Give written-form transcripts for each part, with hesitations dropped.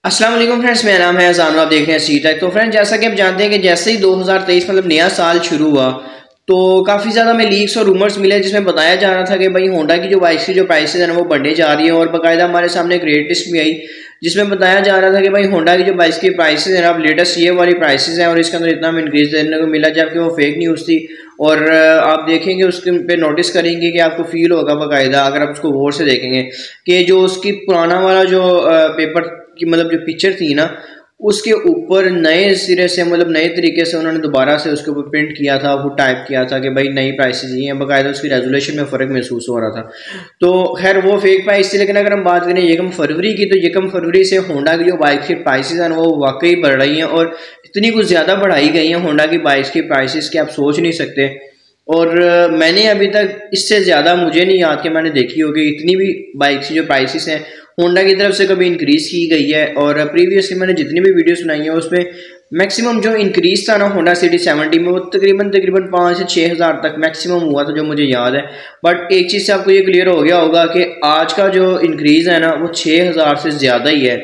अस्सलाम वालेकुम फ्रेंड्स, मेरा नाम है अजान, आप देख रहे हैं सी टेक। तो फ्रेंड्स, जैसा कि आप जानते हैं कि जैसे ही 2023 मतलब नया साल शुरू हुआ तो काफ़ी ज़्यादा हमें लीक्स और रूमर्स मिले जिसमें बताया जा रहा था कि भाई होंडा की जो बाइक्स की जो प्राइसेस हैं वो बढ़ने जा रही है। और बाकायदा हमारे सामने एक रेट लिस्ट भी आई जिसमें बताया जा रहा था कि भाई होंडा की जो बाइक्स की प्राइसेस हैं अब लेटेस्ट ये वाली प्राइसेस हैं और इसके अंदर इतना हमें इंक्रीज देखने को मिला, जबकि वो फेक न्यूज़ थी। और आप देखेंगे उसके पे नोटिस करेंगे कि आपको फील होगा बाकायदा, अगर आप उसको गौर से देखेंगे कि जो उसकी पुराना वाला जो पेपर की मतलब जो पिक्चर थी ना, उसके ऊपर नए सिरे से मतलब नए तरीके से उन्होंने दोबारा से उसके ऊपर प्रिंट किया था, वो टाइप किया था कि भाई नई प्राइसेस ये हैं, बाकायदा उसकी रेजोल्यूशन में फ़र्क महसूस हो रहा था। तो खैर वो फेक प्राइस थी, लेकिन अगर हम बात करें यकम फरवरी की, तो यकम फरवरी से होंडा की जो बाइक की प्राइसेस हैं वो वाकई बढ़ रही हैं और इतनी कुछ ज़्यादा बढ़ाई गई हैं होंडा की बाइक्स की प्राइसेस कि आप सोच नहीं सकते। और मैंने अभी तक इससे ज़्यादा मुझे नहीं याद कि मैंने देखी होगी इतनी भी बाइक्स की जो प्राइसेस हैं होंडा की तरफ से कभी इंक्रीज़ की गई है। और प्रीवियसली मैंने जितनी भी वीडियोस बनाई हैं उसमें मैक्सिमम जो इंक्रीज़ था ना होंडा सिटी 70 में, वो तकरीबन 5 से 6 हज़ार तक मैक्सिमम हुआ था जो मुझे याद है। बट एक चीज़ से आपको ये क्लियर हो गया होगा कि आज का जो इंक्रीज़ है ना वो 6 हज़ार से ज़्यादा ही है।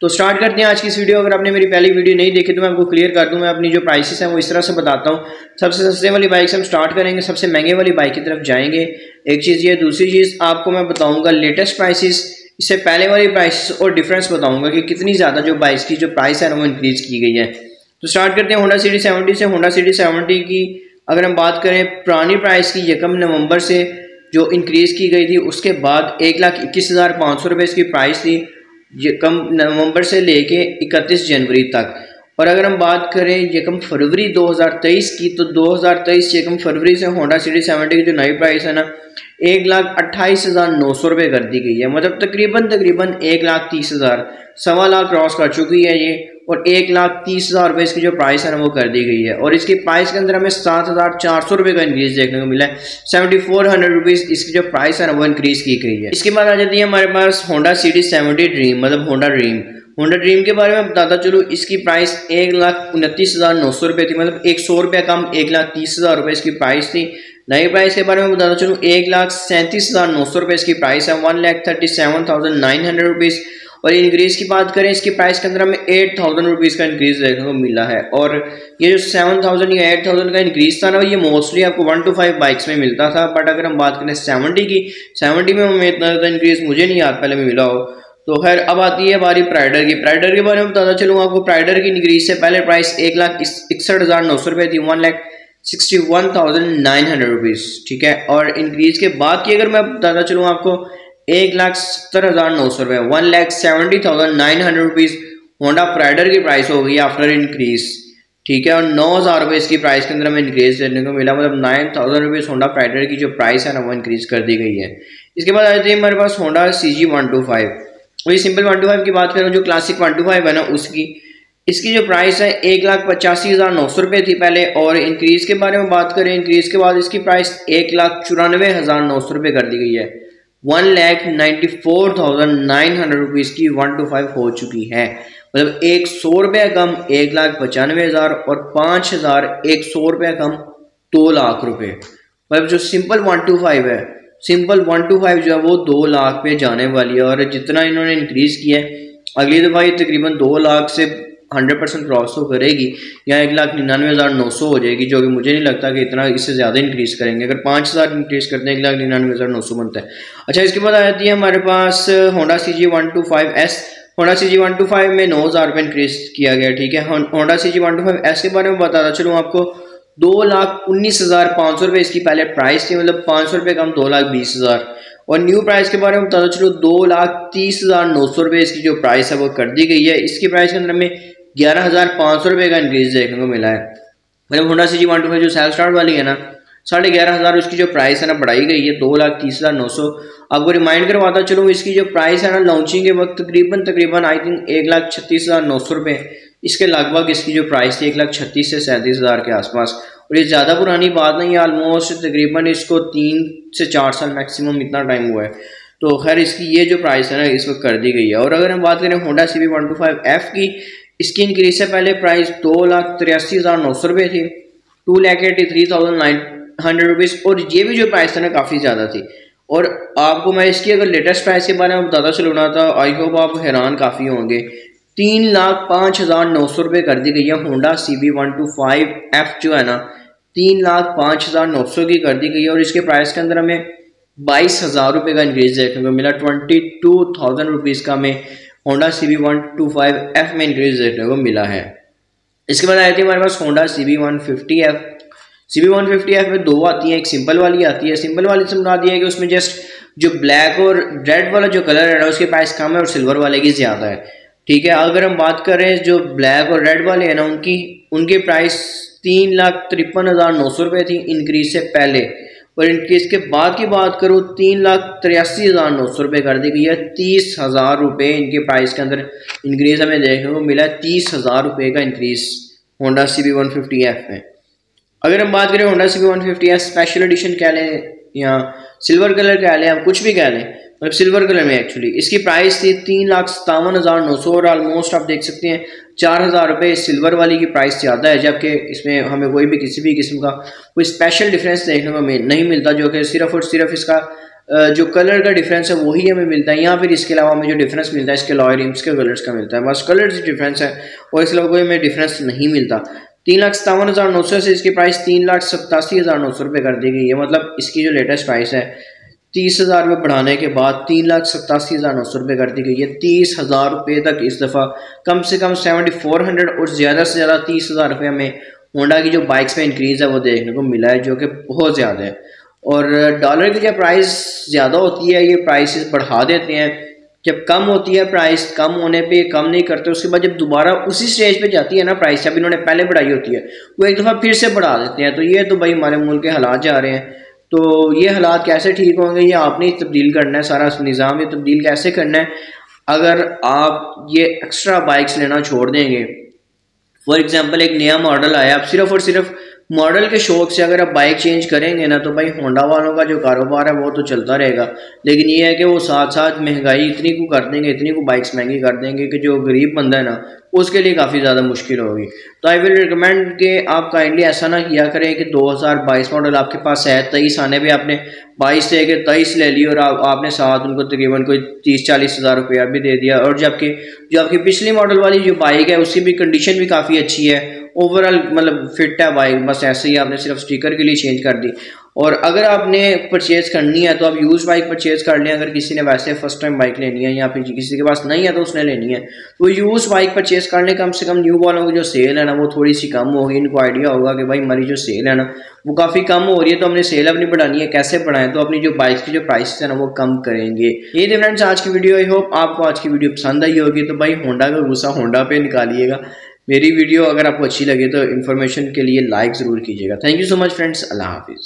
तो स्टार्ट करते हैं आज की इस वीडियो। अगर आपने मेरी पहली वीडियो नहीं देखी तो मैं आपको क्लियर कर दूं, मैं अपनी जो प्राइसेस हैं वो इस तरह से बताता हूं। सबसे सस्ते वाली बाइक से हम स्टार्ट करेंगे, सबसे महंगे वाली बाइक की तरफ जाएंगे। एक चीज़ ये, दूसरी चीज़ आपको मैं बताऊंगा लेटेस्ट प्राइसेस, इससे पहले वाली प्राइस और डिफरेंस बताऊंगा कि कितनी ज़्यादा जो बाइक्स की जो प्राइस है ना वो इंक्रीज़ की गई है। तो स्टार्ट करते हैं होंडा सिटी 70 से। होंडा सिटी 70 की अगर हम बात करें पुरानी प्राइस की, यकम नवंबर से जो इंक्रीज़ की गई थी उसके बाद 1,21,500 रुपये इसकी प्राइस थी, ये कम नवंबर से लेके 31 जनवरी तक। और अगर हम बात करें यकम फरवरी 2023 की, तो 2023 यकम फरवरी से होंडा सिटी 70 की जो नई प्राइस है ना 1,28,900 रुपये कर दी गई है। मतलब तकरीबन 1,30,000 सवा लाख क्रॉस कर चुकी है ये, और 1,30,000 रुपये इसकी जो प्राइस है ना वो कर दी गई है। और इसकी प्राइस के अंदर हमें 7,400 रुपये का इंक्रीज देखने को मिला है। 7,400 रुपीज़ इसकी जो प्राइस है ना वो इंक्रीज की गई है। इसके बाद आ जाती है हमारे पास होंडा सिटी 70 ड्रीम, मतलब होंडा ड्रीम। होंडा ड्रीम के बारे में बताता चलूँ, इसकी प्राइस 1,29,900 रुपये थी, मतलब 100 रुपये कम 1,30,000 रुपये इसकी प्राइस थी। नई प्राइस के बारे में बताता चलूँ, 1,37,900 रुपये इसकी प्राइस है, 1,37,900 रुपीज़। और इंक्रीज़ की बात करें, इसकी प्राइस के अंदर हमें 8,000 रुपीज़ का इंक्रीज़ देखने को मिला है। और ये जो 7,000 या 8,000 का इंक्रीज़ था ना, ये मोस्टली आपको 1 to 5 बाइक्स में मिलता था। बट अगर हम बात करें 70 की, 70 में हमें इतना ज़्यादा इंक्रीज़ मुझे नहीं याद पहले में मिला हो। तो खैर अब आती है बारी प्राइडर की। प्राइडर के बारे में बताता चलूँ आपको, प्राइडर की इंक्रीज़ से पहले प्राइस 1,61,900 रुपये थी, 1,61,900 रुपीज़, ठीक है। और इंक्रीज़ के बाद की अगर मैं बताता चलूँ आपको, 1,70,900 रुपये, 1,70,900 रुपीज़ होंडा प्राइडर की प्राइस हो गई आफ्टर इंक्रीज, ठीक है। और 9,000 रुपये इसकी प्राइस के अंदर हमें इंक्रीज देखने को मिला, मतलब 9,000 रुपीज़ होंडा प्राइडर की जो प्राइस है ना वो इंक्रीज कर दी गई है। इसके बाद आते हैं हमारे पास होंडा CG 125। वही सिंपल 125 की बात करें, जो क्लासिक 125 है ना उसकी, इसकी जो प्राइस है 1,85,900 रुपये थी पहले। और इंक्रीज़ के बारे में बात करें, इंक्रीज़ के बाद इसकी प्राइस 1,94,900 रुपये कर दी गई है, 1,94,900 रुपीज़ की 125 हो चुकी है। मतलब 100 रुपये कम 1,95,000 और 5,100 रुपये कम 2 लाख रुपये। मतलब जो सिंपल 125 है, सिंपल 125 जो है वो 2 लाख पे जाने वाली है। और जितना इन्होंने इंक्रीज़ किया है, अगली दफ़ा ये तकरीबन 2 लाख से 100% क्रॉस तो करेगी, या 1,99,900 हो जाएगी, जो कि मुझे नहीं लगता कि इतना इससे ज़्यादा इंक्रीज़ करेंगे। अगर 5,000 इंक्रीज़ करते हैं 1,99,900 बनता है। अच्छा, इसके बाद आ जाती है हमारे पास Honda CG 125S। Honda CG 125 में 9,000 रुपये इंक्रीज़ किया गया, ठीक है। होंडा CG 125S के बारे में बताता चलूँ आपको, 2,19,500 रुपये इसकी पहले प्राइस थी, मतलब 500 रुपये कम 2,20,000। और न्यू प्राइस के बारे में बताता चलो, 2,30,900 रुपये इसकी जो प्राइस है वो कर दी गई है। इसकी प्राइस के अंदर हमें 11,500 रुपये का इंक्रीज देखने को मिला है। मतलब होंडा CG 125 जो सेल्फ स्टार्ट वाली है ना, 11,500 उसकी जो प्राइस है ना बढ़ाई गई है, 2,30,900। आपको रिमाइंड करवाता चलूँ, इसकी जो प्राइस है ना लॉन्चिंग के वक्त तकरीबन आई थिंक 1,36,900 रुपये इसके लगभग इसकी जो प्राइस थी, 1,36,000 से 37,000 के आसपास। और ये ज़्यादा पुरानी बात नहीं है, ऑलमोस्ट तकरीबन इसको 3 से 4 साल मैक्सिमम इतना टाइम हुआ है। तो खैर इसकी ये जो प्राइस है ना इस वक्त कर दी गई है। और अगर हम बात करें होंडा CB 125F की, इसकी इंक्रीज से पहले प्राइस 2,83,900 रुपये थी, 2,83,900 रुपीज़। और ये भी जो प्राइस था ना काफ़ी ज़्यादा थी। और आपको मैं इसकी अगर लेटेस्ट प्राइस के बारे में बताता चलूँ ना, तो आई होप आप हैरान काफ़ी होंगे 3,05,900 कर दी गई है। होंडा CB125F जो है ना 3,05,900 की कर दी गई है और इसके प्राइस के अंदर हमें 22,000 रुपये का इंक्रीज देखने को मिला। 22,000 रुपीज़ का हमें होंडा CB125F में इंक्रीज देखने को मिला है। इसके बाद आई थी हमारे पास होंडा CB150F। CB150F में दो आती हैं, एक सिंपल वाली आती है। सिंपल वाली से बता दिया है कि उसमें जस्ट जो ब्लैक और रेड वाला जो कलर है ना उसके प्राइस कम है और सिल्वर वाले की ज़्यादा है। ठीक है, अगर हम बात करें जो ब्लैक और रेड वाले हैं ना उनके प्राइस 3,53,900 रुपये थी इंक्रीज से पहले, और इंक्रीज के बाद की बात करूँ 3,83,900 रुपये कर दी गई है। 30,000 रुपये इनके प्राइस के अंदर इंक्रीज हमें देखने को मिला है। 30,000 रुपये का इंक्रीज होंडा CB150F में। अगर हम बात करें होंडा CB150F स्पेशल एडिशन कह लें या सिल्वर कलर कह लें, हम कुछ भी कह लें, मतलब सिल्वर कलर में एक्चुअली इसकी प्राइस थी 3,57,900 और ऑलमोस्ट आप देख सकते हैं 4,000 रुपये सिल्वर वाली की प्राइस ज़्यादा है, जबकि इसमें हमें कोई भी किसी भी किस्म का कोई स्पेशल डिफरेंस देखने को नहीं मिलता, जो कि सिर्फ और सिर्फ इसका जो कलर का डिफरेंस है वही हमें मिलता है। यहाँ फिर इसके अलावा हमें जो डिफरेंस मिलता है इसके लॉय रिम्स के कलर्स का मिलता है, बस कलर्स डिफरेंस है और इसके अलावा कोई हमें डिफरेंस नहीं मिलता। 3,57,900 से इसकी प्राइस 3,87,900 रुपये कर दी गई है। मतलब इसकी जो लेटेस्ट प्राइस है 30,000 रुपये बढ़ाने के बाद 3,87,900 रुपये कर दी गई है। 30,000 रुपये तक इस दफ़ा कम से कम 7,400 और ज़्यादा से ज़्यादा 30,000 रुपये हमें होंडा की जो बाइक्स में इंक्रीज़ है वो देखने को मिला है, जो कि बहुत ज़्यादा है। और डॉलर की जब प्राइस ज़्यादा होती है ये प्राइसेस बढ़ा देते हैं, जब कम होती है प्राइस कम होने पे कम नहीं करते, उसके बाद जब दोबारा उसी स्टेज पे जाती है ना प्राइस जब इन्होंने पहले बढ़ाई होती है वो एक दफ़ा फिर से बढ़ा देते हैं। तो ये तो भाई हमारे मुल्क के हालात जा रहे हैं, तो ये हालात कैसे ठीक होंगे, ये आपने ही तब्दील करना है, सारा निज़ाम ये तब्दील कैसे करना है। अगर आप ये एक्स्ट्रा बाइक्स लेना छोड़ देंगे, फॉर एग्जांपल एक नया मॉडल आया, आप सिर्फ और सिर्फ मॉडल के शौक से अगर आप बाइक चेंज करेंगे ना तो भाई होंडा वालों का जो कारोबार है वो तो चलता रहेगा, लेकिन ये है कि वो साथ साथ महंगाई इतनी को कर देंगे, इतनी को बाइक्स महंगी कर देंगे कि जो गरीब बंदा है ना उसके लिए काफ़ी ज़्यादा मुश्किल होगी। तो आई विल रिकमेंड कि आप काइंडली ऐसा ना किया करें कि 2022 मॉडल आपके पास है, 23 आने पर आपने 22 से 23 ले ली और आपने साथ उनको तकरीबन कोई 30-40 हज़ार रुपया भी दे दिया, और जबकि जो आपकी पिछली मॉडल वाली जो बाइक है उसकी भी कंडीशन भी काफ़ी अच्छी है, ओवरऑल मतलब फिट है बाइक, बस ऐसे ही आपने सिर्फ स्टिकर के लिए चेंज कर दी। और अगर आपने परचेज़ करनी है तो आप यूज़ बाइक परचेज़ कर लें, अगर किसी ने वैसे फर्स्ट टाइम बाइक लेनी है या फिर किसी के पास नहीं है तो उसने लेनी है तो यूज़ बाइक परचेज़ करने कम से कम न्यू वालों की जो सेल है ना वो थोड़ी सी कम होगी। इनको आइडिया होगा कि भाई हमारी जो सेल है ना वो काफ़ी कम हो रही है, तो हमने सेल अपनी बढ़ानी है, कैसे बढ़ाएं, तो अपनी जो बाइक की जो प्राइस है ना वो कम करेंगे। ये थे फ्रेंड्स आज की वीडियो, आई होप आपको आज की वीडियो पसंद आई होगी। तो भाई होंडा का गुस्सा होंडा पे निकालिएगा। मेरी वीडियो अगर आपको अच्छी लगे तो इन्फॉर्मेशन के लिए लाइक ज़रूर कीजिएगा। Thank you so much friends, अल्लाह हाफिज़।